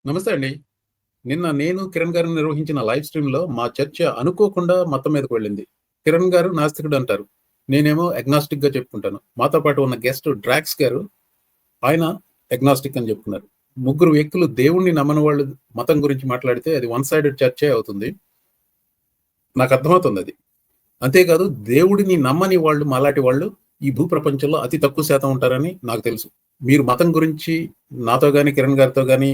నమస్తే అండి. నిన్న నేను, కిరణ్ గారు నిర్వహించిన లైవ్ స్ట్రీమ్‌లో మా చర్చ అనుకోకుండా మతం మీదకి వెళ్ళింది. కిరణ్ గారు నాస్తికుడు అంటారు. నేనేమో అగ్నాస్టిక్‌గా చెప్పుకుంటాను. మాతో పాటు ఉన్న గెస్ట్ డ్రాక్స్ గారు, ఆయన అగ్నాస్టిక్ అని చెప్పుకున్నారు. ముగ్గురు వ్యక్తులు దేవుడిని నమ్మని వాళ్ళు మతం గురించి మాట్లాడితే అది వన్ సైడెడ్ చర్చే అవుతుంది. నాకు అర్థమవుతుందది. అంతేకాదు దేవుడిని నమ్మని వాళ్ళు మాలాటి వాళ్ళు ఈ భూప్రపంచంలో అతి తక్కువ శాతం ఉంటారని నాకు తెలుసు. మీరు మతం గురించి నాతో గాని, కిరణ్ గారితో గాని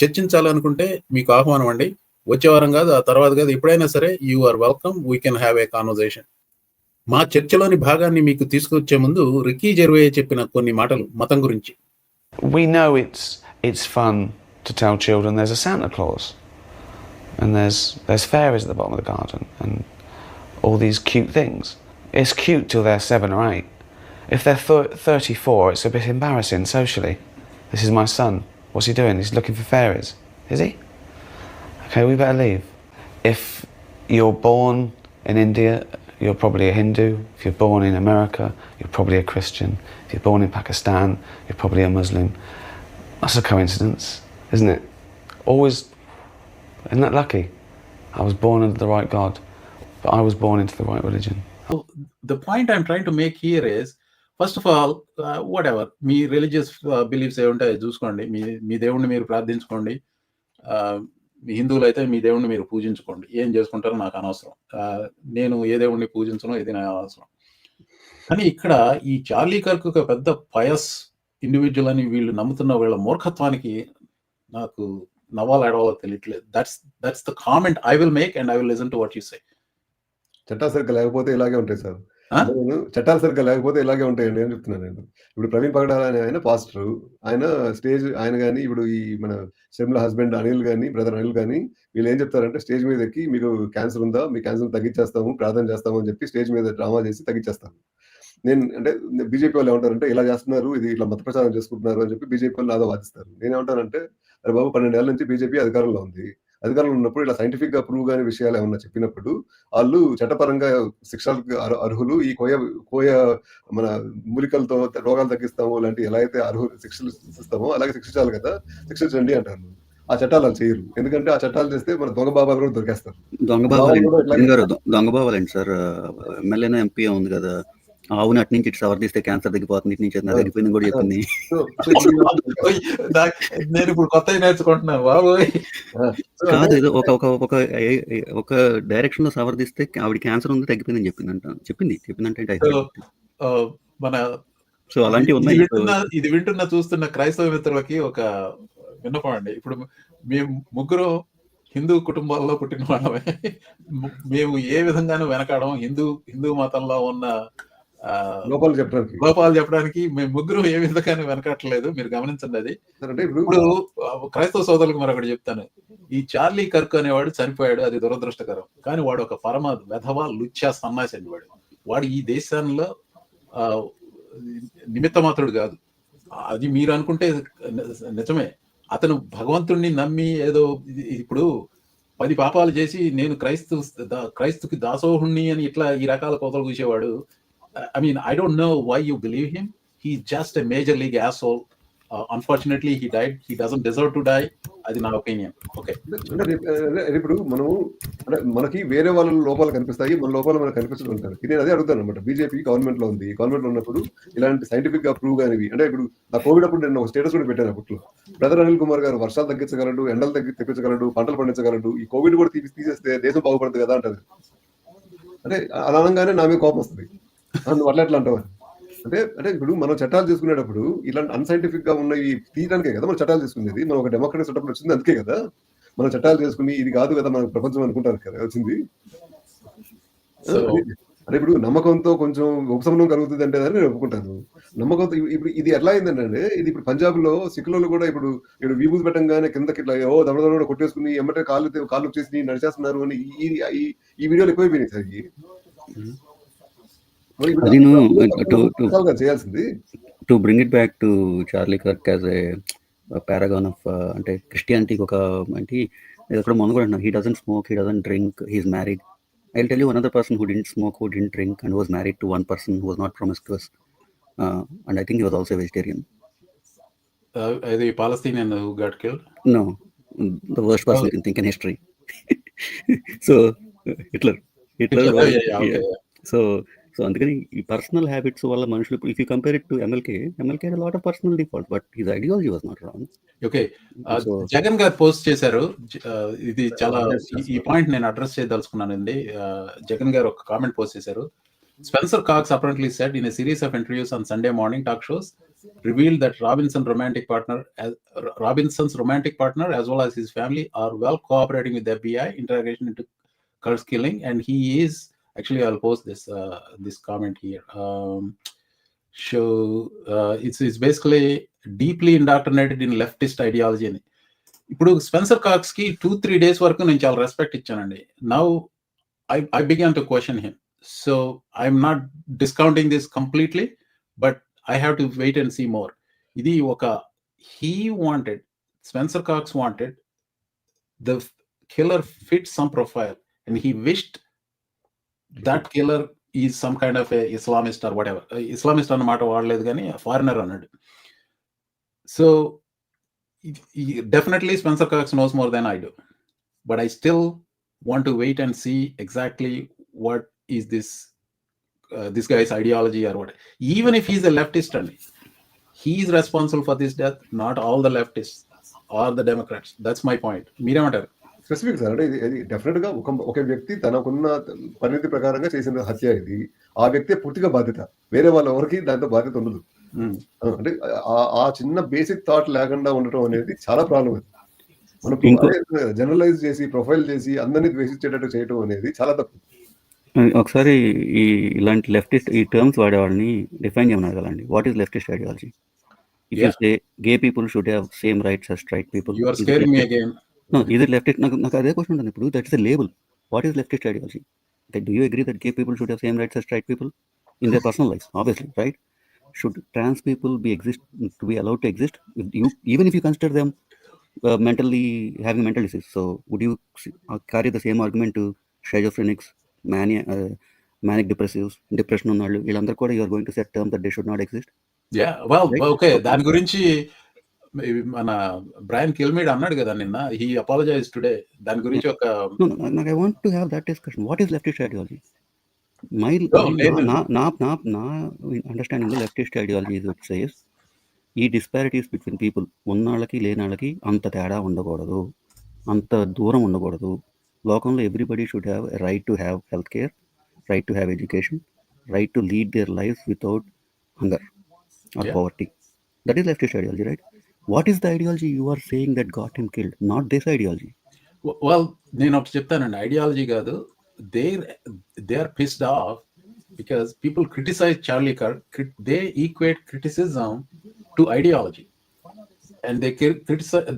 చర్చించాలనుకుంటే మీకు ఆహ్వానం అండి. వచ్చే వారం కాదు, ఆ తర్వాత కాదు, ఎప్పుడైనా సరే you are welcome. We can have a conversation. మా చర్చలోని భాగాన్ని మీకు తీసుకొచ్చే ముందు రిక్కీ జెర్వయే చెప్పిన కొన్ని మాటలు మతం గురించి. We know it's fun to tell children there's a Santa Claus and there's fairies at the bottom of the garden and all these cute things. It's cute till they're 7 or 8. If they're 34, it's a bit embarrassing socially. This is my son. What's he doing? He's looking for fairies. Is he? Okay, we better leave. If you're born in India, you're probably a Hindu. If you're born in America, you're probably a Christian. If you're born in Pakistan, you're probably a Muslim. That's a coincidence, isn't it? Always, isn't that lucky? I was born under the right God, but I was born into the right religion. So the point I'm trying to make here is, first of all whatever మీ religious beliefs ఏముంటాయో చూసుకోండి. మీ దేవుణ్ణి మీరు ప్రార్థించుకోండి. మీ హిందువులు అయితే మీ దేవుణ్ణి మీరు పూజించుకోండి. ఏం చేసుకుంటారో నాకు అనవసరం. నేను ఏ దేవుణ్ణి పూజించను, ఇది నాకు అనవసరం. కానీ ఇక్కడ ఈ చార్లీ కర్క్ ఒక పెద్ద పయస్ ఇండివిజువల్ అని వీళ్ళు నమ్ముతున్న వీళ్ళ మూర్ఖత్వానికి నాకు నవ్వాలో ఏడవాలో తెలియట్లేదు. That's the comment I will make and I will listen to what you say. చట్టాలు సరిగ్గా లేకపోతే ఇలాగే ఉంటాయి సార్. చట్టాలు సరిగ్గా లేకపోతే ఇలాగే ఉంటాయండి అని చెప్తున్నాను నేను. ఇప్పుడు ప్రవీణ్ పగడాల అనే ఆయన పాస్టర్, ఆయన కానీ ఇప్పుడు ఈ మన షర్మిల హస్బెండ్ అనిల్ కానీ, బ్రదర్ అనిల్ కానీ, వీళ్ళు ఏం చెప్తారంటే స్టేజ్ మీద ఎక్కి మీకు క్యాన్సర్ ఉందా, మీ క్యాన్సర్ తగ్గించేస్తాము, ప్రార్థన చేస్తాము అని చెప్పి స్టేజ్ మీద డ్రామా చేసి తగ్గించేస్తాను. నేను అంటే బీజేపీ వాళ్ళు ఏమంటారంటే ఇలా చేస్తున్నారు, ఇది ఇట్లా మత ప్రచారం చేసుకుంటున్నారు అని చెప్పి బీజేపీ వాళ్ళు నాదో వాదిస్తారు. నేనేమంటానంటే అరే బాబు 12 ఏళ్ల నుంచి బీజేపీ అధికారంలో ఉంది. అధికారంలో ఉన్నప్పుడు ఇలా సైంటిఫిక్ గా ప్రూవ్ కాని విషయాలు ఏమన్నా చెప్పినప్పుడు వాళ్ళు చట్టపరంగా శిక్షలకు అర్హులు. ఈ కోయ మన మూలికలతో రోగాలు తగ్గిస్తాము లాంటి ఎలా అయితే శిక్షలు ఇస్తామో అలాగే శిక్షించాలి కదా, శిక్షించండి అంటారు. ఆ చట్టాలు వాళ్ళు చేయరు. ఎందుకంటే ఆ చట్టాలు చేస్తే మన దొంగ బాబాలు కూడా దొరికేస్తారు. దొంగ బాబాలండి సార్. ఎమ్మెల్యేనో ఎంపీ ఉంది కదా, ఆవుని అటు నుంచి ఇటు సవర్దిస్తే క్యాన్సర్ తగ్గిపోతుంది, ఇటు నుంచి తగ్గిపోయింది కూడా చెప్పింది. నేను ఇప్పుడు కొత్తగా నేర్చుకుంటున్నాను బాబోయ్. కాదు, ఇది ఒక డైరెక్షన్ లో సవర్దిస్తే ఆవిడ క్యాన్సర్ ఉంది తగ్గిపోయిందని చెప్పిందంటే మన సో అలాంటివి ఉన్నాయి. ఇది వింటున్న చూస్తున్న క్రైస్తవ మిత్రులకి ఒక విన్నపం అండి. ఇప్పుడు మేము ముగ్గురు హిందూ కుటుంబాల్లో పుట్టిన వాళ్ళమే. మేము ఏ విధంగానూ వెనకాడం హిందూ మతంలో ఉన్న లోపాలు చెప్పడానికి మేము ముగ్గురు ఏ విధంగానూ వెనకట్లేదు. మీరు గమనించండి. అది ఇప్పుడు క్రైస్తవ సోదరులకు మరొకటి చెప్తాను. ఈ చార్లీ కర్క్ అనేవాడు చనిపోయాడు, అది దురదృష్టకరం. కానీ వాడు ఒక పరమ వెధవ లుచ్చా సన్నాసి అండి. వాడు ఈ దేశంలో నిమిత్త మాత్రుడు కాదు. అది మీరు అనుకుంటే నిజమే. అతను భగవంతుణ్ణి నమ్మి ఏదో ఇప్పుడు 10 పాపాలు చేసి నేను క్రైస్తుకి దాసోహుణ్ణి అని ఇట్లా ఈ రకాల కోతలు కూసేవాడు. I mean, I don't know why you believe him. He's just a major league asshole. Unfortunately, he died. He doesn't deserve to die. అది నా ఒపీనియన్. ఓకే, ఇప్పుడు మనకి వేరే వాళ్ళ లోపాలు కనిపిస్తాయి, మన లోపాలు మనకు కనిపించడం ఉంటారు. నేను అదే అడుగుతాను అనమాట. బీజేపీ గవర్నమెంట్ లో ఉంది. గవర్నమెంట్ లో ఉన్నప్పుడు ఇలాంటి సైంటిఫిక్ గా ప్రూవ్ కానివి అంటే ఇప్పుడు నా కోవిడ్ అప్పుడు నేను ఒక స్టేటస్ కూడా పెట్టాను అప్పట్లో. బ్రదర్ అనిల్ కుమార్ గారు వర్షాలు తగ్గించగలడు, ఎండలు తెప్పించగలడు, పంటలు పండించగలడు, ఈ కోవిడ్ కూడా తీసేస్తే దేశం బాగుపడుతుంది కదా అంటారు. అంటే అలా అనగానే నా మీద కోపం వస్తుంది. నువ్వు అట్లా అంటావు అంటే ఇప్పుడు మనం చట్టాలు చేసుకునేటప్పుడు ఇలాంటి అన్సైంటిఫిక్ గా ఉన్నవి తీయడానికే కదా మనం చట్టాలు చేసుకునేది. మనం ఒక డెమోక్రటిక్ సెటప్ వచ్చింది అందుకే కదా మనం చట్టాలు చేసుకుని ఇది కాదు కదా మనకు ప్రపంచం అనుకుంటారు కదా వచ్చింది. అంటే ఇప్పుడు నమ్మకంతో కొంచెం ఉపశమనం కలుగుతుంది అంటే నేను ఒప్పుకుంటాను. నమ్మకంతో ఇప్పుడు ఇది ఎట్లా అయిందంటే ఇది ఇప్పుడు పంజాబ్ లో సిక్కులలో కూడా ఇప్పుడు విభూతి పెట్టంగానే కిందకి ఇట్లా దడ కొట్టేసుకుని ఎమ్మటే కాళ్ళు చేసి నడిచేస్తున్నారు అని ఈ వీడియోలు ఎక్కువైపోయినాయి sir. To bring it back to Charlie Kirk as a Paragon of అంటే క్రిస్టియానిటీకి ఒక అంటే ఎక్కడ మొన్న కూడా అంటున్నాను. He doesn't smoke, he doesn't drink, he is married. I'll tell you another person who didn't smoke, who didn't drink, and was married to one person who was not promiscuous. And I think he was also a vegetarian. The Palestinian who got killed? No, the worst person Oh. you can think in history. So Hitler. Hitler, was, yeah, okay. So అందుకని ఈ personal habits వల్ల మనుషులు, if you compare it to MLK had a lot of personal defaults, but his ideology was not wrong. Okay, So Jagan గారు post చేశారు. ఇది చాలా Yes, yes, ఈ point నేను అడ్రస్ చేయదలుచుకున్నానండి. జగన్ గారు ఒక కామెంట్ పోస్ట్ చేశారు. Spencer Cox apparently said in a series of interviews on Sunday morning talk shows, revealed that Robinson's romantic partner as well as his family are well cooperating with the FBI interrogation into Kurt's killing, and he is actually, I'll post this comment here. It's basically deeply indoctrinated in leftist ideology అని. ఇప్పుడు Spencer Cox కి 2-3 days వరకు నేను చాలా respect ఇచ్చానండి. Now I began to question him. So I'm not discounting this completely, but I have to wait and see more. Idi oka, Spencer Cox wanted the killer fit some profile, and he wished that killer is some kind of a Islamist or whatever. Islamist annamata vaadaledu gaani foreigner annadu. So definitely Spencer Cox knows more than I do, but I still want to wait and see exactly what is this guy's ideology or what. Even if he's a leftist, and he is responsible for this death, not all the leftists or the Democrats. That's my point. మీరేమంటారు? Specific sir, అంటే ఇది definite గా ఒక వ్యక్తి తనకున్న పరిణితి ప్రకారంగా చేసిన హత్య ఇది. ఆ వ్యక్తి పూర్తిగా బాధ్యత, వేరే వాళ్ళ ఎవరికి దాంతో బాధ్యత ఉండదు. అంటే ఆ చిన్న బేసిక్ థాట్ లేకుండా ఉండటం అనేది చాలా ప్రాబ్లం. మనం జనరలైజ్ చేసి ప్రొఫైల్ చేసి అందరినీ ద్వేషించేటట్టు చేయటం అనేది చాలా తప్పు. ఒకసారి ఇలాంటి లెఫ్టిస్ట్ ఈ టర్మ్స్ వాడేవాళ్ళని డిఫైన్ చేయమన్నారు కదండి. What is leftist ideology? If you say gay people should have same rights as straight people, You are scaring me again. ఇది లెఫ్టిస్ట్. నాకు అదే క్వశ్చన్ ఉంటుంది ఇప్పుడు. That is the label. What is leftist ideology? Do you agree that gay people should have same rights as straight people in their personal lives? Obviously, right? Should trans people be allowed to exist? Even if you consider them mentally having mental disease, so would you carry the same argument to schizophrenics, manic depressives, depression ఉన్నవాళ్ళు, వీళ్ళందరూ కూడా you are going to set terms that they should not exist? Yeah, well, okay, దాని గురించి మన Brian కిల్మీడ్ అన్నాడు కదా నిన్న. He apologize today. దాని గురించి ఒక I want to have that discussion. What is leftist ideology? My understanding of leftist ideology is what says ఈ డిస్పారిటీస్ బిట్వీన్ పీపుల్, ఉన్నవాళ్ళకి లేనాళ్ళకి అంత తేడా ఉండకూడదు, అంత దూరం ఉండకూడదు. లోకంలో everybody should have right to have health care, right to have education, right to lead their life without hunger or poverty. That is leftist ideology, right? What is the ideology you are saying that got him killed? Not this ideology. Well, నేను ఒకటి చెప్తానండి. Ideology కాదు, they are pissed off because people criticize Charlie Kirk. They equate criticism to ideology, and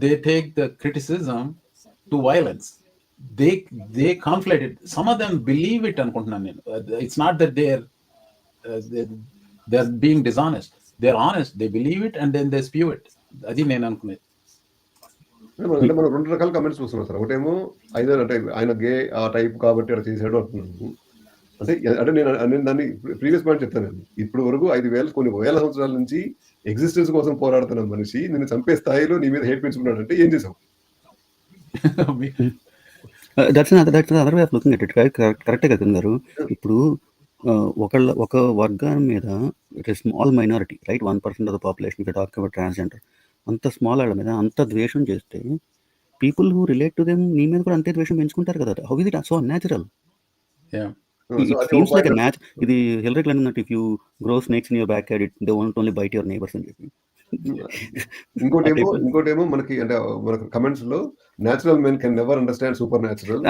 they take the criticism to violence. They conflate it. Some of them believe it అనుకుంటున్నాను నేను. It's not that they're being dishonest. They're honest. They believe it and then they spew it. అది నేను అనుకునేది. అంటే మనం 2 రకాల comments చూస్తున్నాం sir. ఒకటేమో అంటే ఆయన గే ఆ టైప్ కాబట్టి అలా చేశాడు అంటున్నాను. అంటే నేను దాన్ని ప్రీవియస్ పాయింట్ చెప్తాను. ఇప్పుడు వరకు 5,000 కొన్ని వేల సంవత్సరాల నుంచి ఎగ్జిస్టెన్స్ కోసం పోరాడుతున్న మనిషి నిన్ను చంపే స్థాయిలో నీ మీద హేట్ పెంచుకున్నాడు అంటే ఏం చేసావు? That's other way of looking at it. కరెక్టే కదా గారు. ఇప్పుడు ఒక వర్గం మీద it is small minority, right? 1% of the population if you talk about transgender, అంత స్మాల్ వాళ్ళ మీద అంత ద్వేషం చేస్తే people who relate to them నీ మీద కూడా అంతే ద్వేషం పెంచుకుంటారు కదా. How is it so unnatural? It seems like a match. ఇది హిల్లరీ క్లింటన్ అన్నట్టు, if you grow snakes in your back yard, they won't only byte your neighbours అని చెప్పి. ఇంకోటేమో మనకి అంటే మనకు కమెంట్స్ లో natural men can never understand super natural.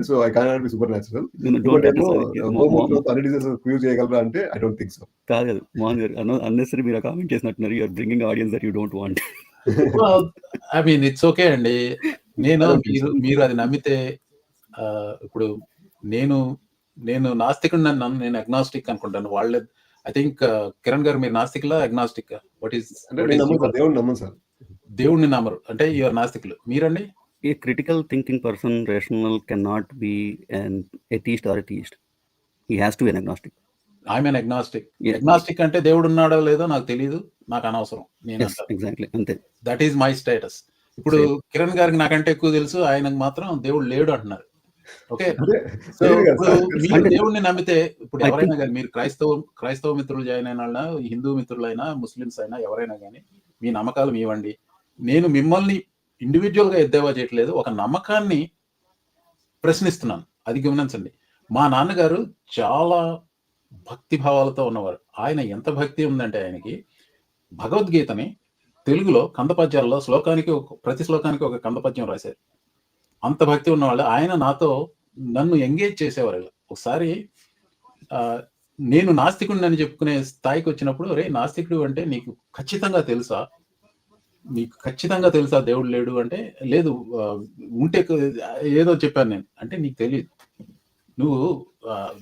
So I cannot be super natural. చేయగలరా అంటే ఐ డోంట్ థింక్ సో. కాదు మోహన్ గారు, అన్నెసరీ మీరు కామెంట్ చేసినట్టున్నారు. You are bringing audience that you don't want. I mean it's okay అండి. మీరు అది నమ్మితే, ఇప్పుడు నేను నాస్తికుడు నన్ను నేను అగ్నాస్టిక్ అనుకుంటాను. వాళ్ళే ఐ థింక్ కిరణ్ గారు మీరు నాస్తికులా అగ్నాస్టిక్? What is? దేవుడిని నమ్మరు అంటే యువర్ నాస్తికులు. మీరండి? ఏ critical thinking person, rational can not be an atheist or a theist. He has to be an agnostic. I'm N agnostic. Yeah. Agnostic అంటే దేవుడు ఉన్నాడో లేదో నాకు తెలియదు, నాకు అనవసరం. నేను Yes, exactly. అంతే. That is my status. ఇప్పుడు Same. కిరణ్ గారికి నాకంటే ఎక్కువ తెలుసు, ఆయనకు మాత్రం దేవుడు లేడు అంటున్నారు. ఓకే, అదే సో లేదు కదా ఇప్పుడు సార్. మీరు అంటే దేవుడిని నమ్మితే, ఇప్పుడు I ఎవరైనా think కానీ మీరు క్రైస్తవ మిత్రులు జాయిన్ అయిన వాళ్ళ, హిందూ మిత్రులైనా, ముస్లిమ్స్ అయినా, ఎవరైనా కానీ మీ నమ్మకాలు మీవండి. నేను మిమ్మల్ని ఇండివిజువల్ గా ఎద్దేవా చేయట్లేదు, ఒక నమ్మకాన్ని ప్రశ్నిస్తున్నాను, అది గమనించండి. మా నాన్నగారు చాలా భక్తి భావాలతో ఉన్నవారు. ఆయన ఎంత భక్తి ఉందంటే ఆయనకి భగవద్గీతని తెలుగులో కందపద్యాల్లో ప్రతి శ్లోకానికి ఒక కందపద్యం రాశారు. అంత భక్తి ఉన్నవాళ్ళు. ఆయన నన్ను ఎంగేజ్ చేసేవారు. ఒకసారి నేను నాస్తికుడిని అని చెప్పుకునే స్థాయికి వచ్చినప్పుడు, రే నాస్తికుడు అంటే నీకు ఖచ్చితంగా తెలుసా దేవుడు లేడు అంటే, లేదు ఉంటే ఏదో చెప్పాను నేను అంటే, నీకు తెలియదు, నువ్వు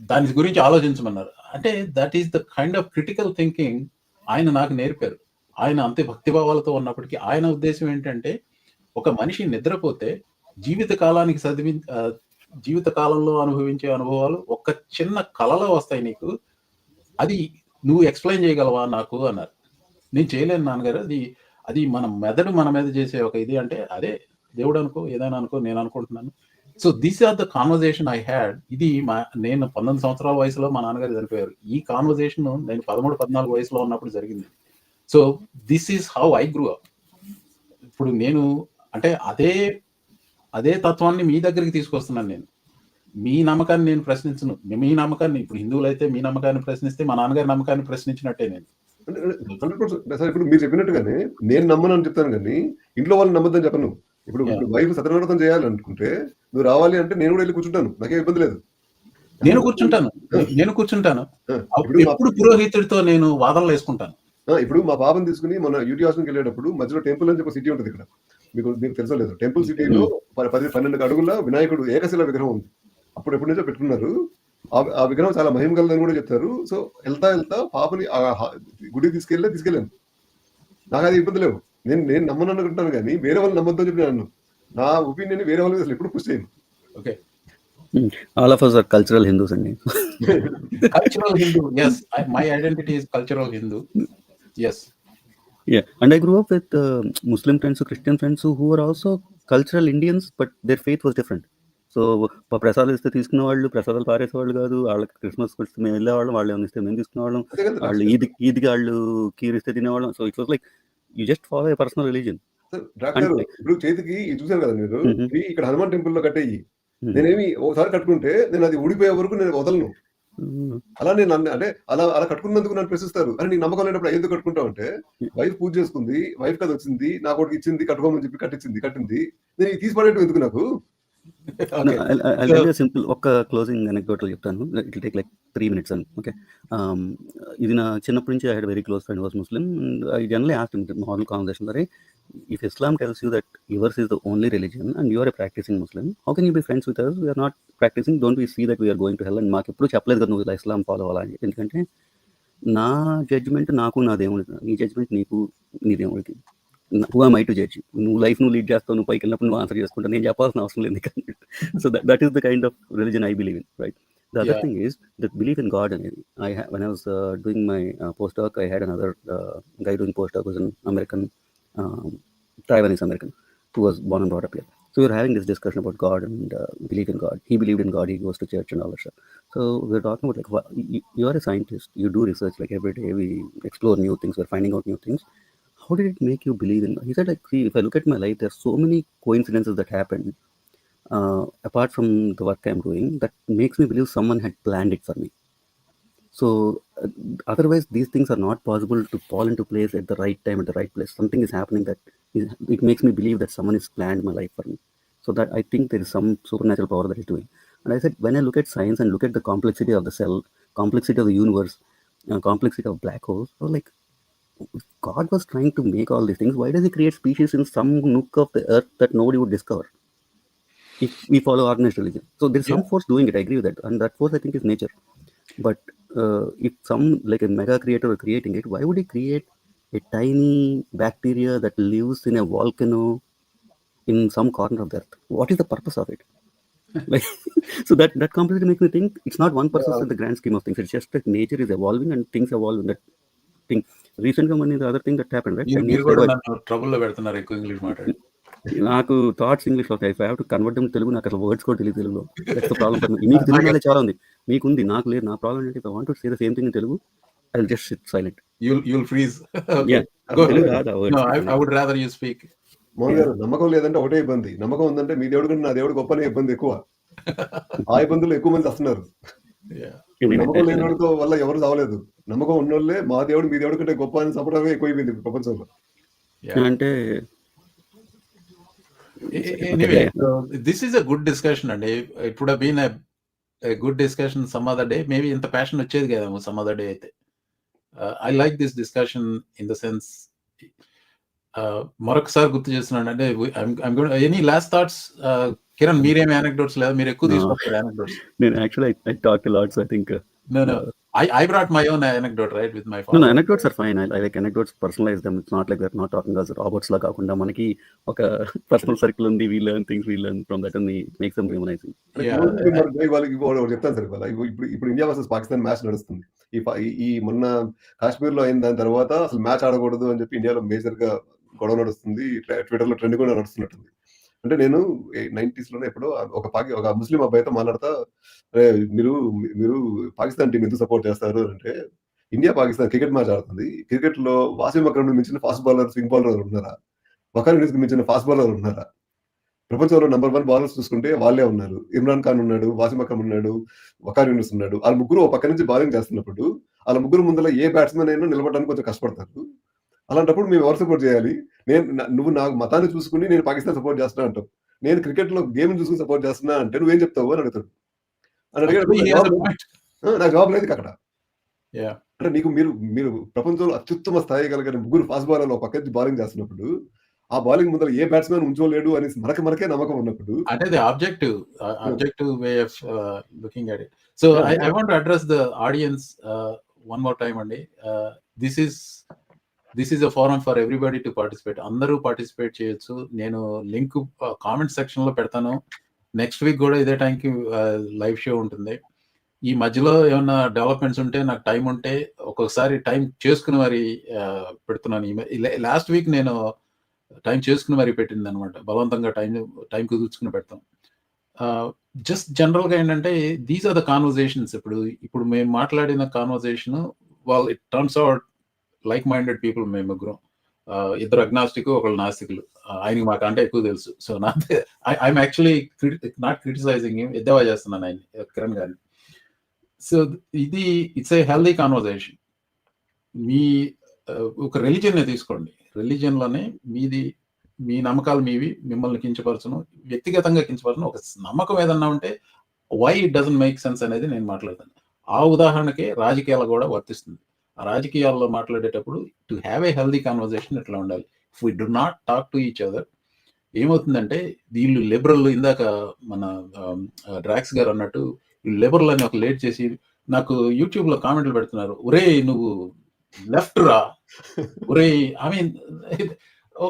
దాని గురించి ఆలోచించమన్నారు. అంటే that is the kind of critical thinking ఆయన నాకు నేర్పారు. ఆయన అంతే భక్తిభావాలతో ఉన్నప్పటికీ ఆయన ఉద్దేశం ఏంటంటే, ఒక మనిషి నిద్రపోతే జీవిత కాలంలో అనుభవించే అనుభవాలు ఒక చిన్న కలలో వస్తాయి నీకు, అది నువ్వు ఎక్స్ప్లెయిన్ చేయగలవా నాకు అన్నారు. నేను చేయలేను నాన్నగారు, అది మన మెదడు మన మీద చేసే ఒక ఇది. అంటే అదే దేవుడు అనుకో, ఏదైనా అనుకో, నేను అనుకుంటున్నాను. So this are the conversation I had. ఇది నేను 19 సంవత్సరాల వయసులో మా నాన్నగారు చనిపోయారు. ఈ కాన్వర్జేషన్ నేను 13-14 వయసులో ఉన్నప్పుడు జరిగింది. So this is how I grew up. ఇప్పుడు నేను అంటే అదే తత్వాన్ని మీ దగ్గరికి తీసుకొస్తున్నాను. నేను మీ నమ్మకాన్ని నేను ప్రశ్నించను. మీ నమ్మకాన్ని, ఇప్పుడు హిందువులు అయితే మీ నమ్మకాన్ని ప్రశ్నిస్తే మా నాన్నగారి నమ్మకాన్ని ప్రశ్నించినట్టే నేను. 100% సార్. ఇప్పుడు మీరు చెప్పినట్టుగానే నేను నమ్మను అని చెప్తాను కానీ ఇంట్లో వాళ్ళు నమ్మద్దని చెప్పను. ఇప్పుడు వైఫ్ సత్యనారాయణ చేయాలనుకుంటే నువ్వు రావాలి అంటే నేను కూడా వెళ్ళి కూర్చుంటాను, నాకేం ఇబ్బంది లేదు. నేను కూర్చుంటాను. ఎప్పుడు పురోహితుడితో నేను వాదనలు వేసుకుంటాను. ఇప్పుడు మా పాపని తీసుకుని మన యూటీ హాస్టల్కి వెళ్ళేటప్పుడు మధ్యలో టెంపుల్ అని చెప్పి సిటీ ఉంటుంది ఇక్కడ, మీకు తెలుసో లేదు. టెంపుల్ సిటీలో 10-12 అడుగుల వినాయకుడు ఏకశిల విగ్రహం ఉంది. అప్పుడు ఎప్పటి నుంచో పెట్టుకున్నారు. ఆ విగ్రహం చాలా మహిమ కలదని కూడా చెప్తారు. సో వెళ్తా పాపని గుడికి తీసుకెళ్ళాను. నాకు అది ఇబ్బంది లేవు. నేను నమ్మను అనుకుంటాను కానీ వేరే వాళ్ళు నమ్మొద్దని చెప్పి నన్ను, నా ఒపీనియన్ వేరే వాళ్ళకి అసలు ఎప్పుడు పుష్ చేయను. Okay, all of us are cultural Hindus అండి. Cultural Hindu, yes. My identity is cultural Hindu. Yes. Yeah, and I grew up with Muslim friends, Christian friends who were also cultural Indians, but their faith was different. So ప్రసాదాలు ఇస్తే తీసుకునే వాళ్ళు, ప్రసాదాలు పారేసేవాళ్ళు కాదు. వాళ్ళకి Christmas వస్తే మేము వెళ్ళేవాళ్ళం, వాళ్ళు ఏమైనా ఇస్తే మేము తీసుకునేవాళ్ళం. వాళ్ళు ఈద్కి వాళ్ళు కీర్ ఇస్తే తినేవాళ్ళం. So it was like you just follow A personal religion. ఇప్పుడు చేతికి చూసారు కదా మీరు, ఇక్కడ హనుమాన్ టెంపుల్ లో కట్టేయి, నేనేమి ఒకసారి కట్టుకుంటే నేను అది ఊడిపోయే వరకు నేను వదలను. అలా నేను అంటే అలా కట్టుకున్నందుకు నన్ను ప్రశ్నిస్తారు. అరే నీకు నమ్మకం లేనప్పుడు ఎందుకు కట్టుకుంటావు అంటే, వైఫ్ పూజ చేసుకుంది, వైఫ్ కదా వచ్చింది, నా కొడుకు ఇచ్చింది, కట్టుకోమని చెప్పి కట్టింది, నేను తీసి పడేట్టు ఎందుకు నాకు? సింపుల్ ఒక క్లోజింగ్ అనెక్డోట్ చెప్తాను. It will take like 3 minutes అని. ఓకే, ఇది నా చిన్నప్పటి నుంచి I had very close friend was Muslim. I generally asked him normal conversation, అరే if Islam tells you that yours is the only religion and you are a practicing Muslim, how can you be friends with us? We are not practicing. Don't we see that we are going to hell? And మాకు ఎప్పుడు చెప్పలేదు కదా నువ్వు ఇస్లాం follow అవ్వాలని. ఎందుకంటే నా judgement నాకు, నా దేవుడికి. నీ జడ్జ్మెంట్ నీకు, నీ దేవుడికి. Who am I to judge? నువ్వు లైఫ్ నువ్వు లీడ్ చేస్తావు, నువ్వు పైకి వెళ్ళినప్పుడు నువ్వు ఆన్సర్ చేసుకుంటా, నేను చెప్పాల్సిన అవసరం లేదు. So that is the kind of religion I believe in, right? The other thing is that belief in God. And when I was doing my postdoc, I had another guy doing postdoc who was an American, Taiwanese American, who was born and brought up here. So we were having this discussion about God and belief in God. He believed in God. He goes to church and all that stuff. So we were talking about like, you are a scientist. You do research like every day. We explore new things. We're finding out new things. How did it make you believe in God? He said, like, see, if I look at my life, there are so many coincidences that happen. Apart from the work I'm doing, that makes me believe someone had planned it for me. So otherwise these things are not possible to fall into place at the right time, at the right place. Something is happening that it makes me believe that someone has planned my life for me. So that I think there is some supernatural power that is doing. And I said, when I look at science and look at the complexity of the cell, complexity of the universe, complexity of black holes, I was like, God was trying to make all these things. Why does he create species in some nook of the earth that nobody would discover if we follow organized religion? So there's some force doing it. I agree with that. And that force, I think, is nature. But if some, like a mega creator were creating it, why would he create a tiny bacteria that lives in a volcano in some corner of the earth? What is the purpose of it? Like, so that completely makes me think it's not one person in the grand scheme of things. It's just that nature is evolving and things evolve in that thing. Recently, one is the other thing that happened, right? 10 మీరు years కూడా ago, నన్ను ట్రబుల్లో పెడుతున్నారు ఎక్కువ English మాట్లాడి. నాకు thoughts ఇంగ్లీష్లో వస్తాయి. If I have to convert them Telugu, నాకు అసలు వర్డ్స్ కూడా తెలియదు తెలుగులో. That's the problem for me. మీకు తెలుగు నాలెడ్జ్ చాలా ఉంది, మీకుంది, నాకు లేదు. నా ప్రాబ్లం ఏంటి, if I want to say the same thing in Telugu, I will just SIT silent. You'll freeze. Okay. Yeah, Go Telugu ahead. రాదు ఆ No, words. I would rather you speak. Mohan గారు, నమ్మకం లేదంటే ఒకటే ఇబ్బంది. నమ్మకం ఉందంటే మీ దేవుడు కంటే నా దేవుడు గొప్ప అనే ఇబ్బంది ఎక్కువ. ఆ ఇబ్బందులు ఎక్కువ మంది వస్తున్నారు. Yeah. నమ్మకం లేని వాళ్ళతో వల్ల ఎవరు చావలేదు. నమ్మకం ఉన్నోళ్ళే మా దేవుడు మీ దేవుడు కంటే గొప్ప అని చెప్పడమే ఎక్కువైపోయింది ప్రపంచంలో. Yeah. అంటే Anyway, so this is a good discussion, and it would have been a good discussion some other day. Maybe ఇంత passion వచ్చేది కదా some other day అయితే. I like this discussion in the sense, మరొకసారి గుర్తు చేస్తున్నాను అంటే I'm going any last thoughts, Kiran మీరేమి anecdotes లేదా, మీరు ఎక్కువ తీసుకొస్తారు anecdotes. నేను actually I talk a lot, so I think No. I brought my own anecdote, right, with my father. No, anecdotes are fine. I like anecdotes, personalize them. It's not like we're not talking as robots లా కాకుండా మనకి ఒక personal circle ఉంది. We learn things, we learn from that, and we make them humanizing. Yeah. వాళ్ళకి ఒకటి చెప్తాను sir. ఇవాళ ఇప్పుడు India versus Pakistan match నడుస్తుంది. ఈ మొన్న కాశ్మీర్ లో అయిన దాని తర్వాత అసలు మ్యాచ్ ఆడకూడదు అని చెప్పి ఇండియాలో మేజర్ గా గొడవ నడుస్తుంది. ట్విట్టర్ లో ట్రెండ్ కూడా నడుస్తున్నట్టుంది. అంటే నేను 90s లోనే ఎప్పుడో ఒక ముస్లిం అబ్బాయితో మాట్లాడతా, మీరు పాకిస్తాన్ టీం ఎందుకు సపోర్ట్ చేస్తారు అంటే, ఇండియా పాకిస్తాన్ క్రికెట్ మ్యాచ్ ఆడుతుంది. క్రికెట్ లో వాసిం అక్రమ్ మించిన ఫాస్ట్ బౌలర్, స్వింగ్ బౌలర్ ఉన్నారా? వకార్ యూనిస్ మించిన ఫాస్ట్ బౌలర్ ఉన్నారా? ప్రపంచంలో నెంబర్ 1 బౌలర్స్ చూసుకుంటే వాళ్ళే ఉన్నారు. ఇమ్రాన్ ఖాన్ ఉన్నాడు, వాసిం అక్రమ్ ఉన్నాడు, వకార్ యూనిస్ ఉన్నాడు. వాళ్ళ ముగ్గురు ఒక పక్క నుంచి బౌలింగ్ చేస్తున్నప్పుడు వాళ్ళ ముగ్గురు ముందర ఏ బ్యాట్స్మెన్ అయినా నిలబడడానికి కొంచెం కష్టపడతారు. అలాంటప్పుడు మేము ఎవరు సపోర్ట్ చేయాలి? నువ్వు నాకు మతాన్ని చూసుకుని నేను పాకిస్తాన్ సపోర్ట్ చేస్తున్నా అంటావు, నేను క్రికెట్ లో గేమ్ చూసుకుని సపోర్ట్ చేస్తున్నా అంటే నువ్వేం చెప్తావు అని అడుగుతాడు. అని అడిగాడు. నాకు జవాబు లేదు అక్కడ. అంటే మీరు ప్రపంచంలో అత్యుత్తమ స్థాయి కలిగిన ముగ్గురు ఫాస్ట్ బౌలర్లు ఒక పక్క నుంచి బౌలింగ్ చేస్తున్నప్పుడు ఆ బౌలింగ్ ముందర ఏ బ్యాట్స్మెన్ ఉంచోలేడు అని మనకే నమ్మకం ఉన్నప్పుడు, అంటే the objective way of looking at it. So I want to address the audience one more time అండి. This is a forum for everybody to participate. అందరూ పార్టిసిపేట్ చేయొచ్చు. నేను లింక్ కామెంట్ సెక్షన్ లో పెడతాను. నెక్స్ట్ వీక్ కూడా ఇదే టైంకి live show ఉంటుంది. ఈ మధ్యలో ఏమన్నా డెవలప్మెంట్స్ ఉంటే, నాకు టైం ఉంటే ఒక్కొక్కసారి టైం చేసుకుని మరి పెడుతున్నాను. లాస్ట్ వీక్ నేను టైం చేసుకుని మరి పెట్టింది అనమాట. బలవంతంగా టైం కుదుర్చుకుని పెడతాం. జస్ట్ జనరల్గా ఏంటంటే, దీస్ ఆర్ ద కాన్వర్జేషన్స్. ఇప్పుడు మేము మాట్లాడిన conversation, it turns out like minded people. మేము ముగ్గురం, ఇద్దరు అగ్నాస్టిక్, ఒకళ్ళు నాస్తికులు. ఆయనకి మాకంటే ఎక్కువ తెలుసు. So I'm actually not criticizing, ఎద్దేవా చేస్తున్నాను ఆయన, కిరణ్ గారిని. So it's a healthy conversation. ఒక రిలీజియన్ తీసుకోండి. రిలీజియన్లోనే మీ నమ్మకాలు మీవి, మిమ్మల్ని కించపరచను, వ్యక్తిగతంగా కించపరచను. ఒక నమ్మకం ఏదన్నా ఉంటే why it doesn't make sense అనేది నేను మాట్లాడతాను. ఆ ఉదాహరణకే రాజకీయాలు కూడా వర్తిస్తుంది. ఆ రాజకీయాల్లో మాట్లాడేటప్పుడు to have a healthy conversation ఎట్లా ఉండాలి. If we do not talk to each other, ఏమవుతుందంటే వీళ్ళు లిబరల్, ఇందాక మన డ్రాక్స్ గారు అన్నట్టు వీళ్ళు లిబరల్ అని ఒక లేట్ చేసి నాకు యూట్యూబ్ లో కామెంట్లు పెడుతున్నారు. ఒరే నువ్వు లెఫ్ట్ రా, ఒరే. ఐ మీన్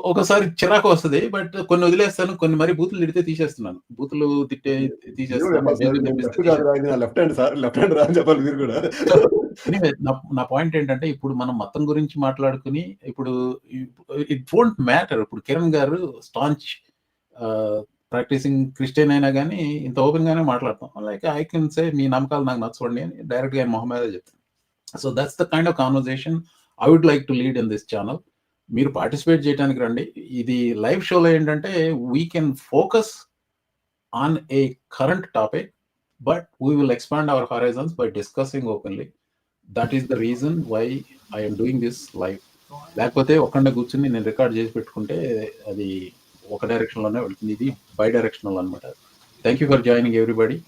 ఒకసారి చిరాకు వస్తుంది, బట్ కొన్ని వదిలేస్తాను, కొన్ని మరి బూతులు తిడితే తీసేస్తున్నాను. బూతులు నా పాయింట్ ఏంటంటే, ఇప్పుడు మనం మతం గురించి మాట్లాడుకుని, ఇప్పుడు ఇట్ వోంట్ మ్యాటర్. ఇప్పుడు కిరణ్ గారు స్టాంచ్ ప్రాక్టీసింగ్ క్రిస్టియన్ అయినా కానీ ఇంత ఓపెన్ గానే మాట్లాడతాం. లైక్ ఐ కెన్ సే మీ నమ్మకాలు నాకు నచ్చవండి అని డైరెక్ట్ గా మొహమ్మదే చెప్తాను. So that's the kind of conversation I would like to lead in this channel. మీరు పార్టిసిపేట్ చేయడానికి రండి. ఇది లైవ్ షోలో ఏంటంటే we can focus on a current topic, but we will expand our horizons by discussing openly. That is the reason why I'm doing this live. లేకపోతే ఒక్కడే కూర్చుని నేను రికార్డ్ చేసి పెట్టుకుంటే అది ఒక డైరెక్షన్ లోనే వెళ్తుంది. ఇది బై డైరెక్షనల్ అనమాట. Thank you for joining everybody.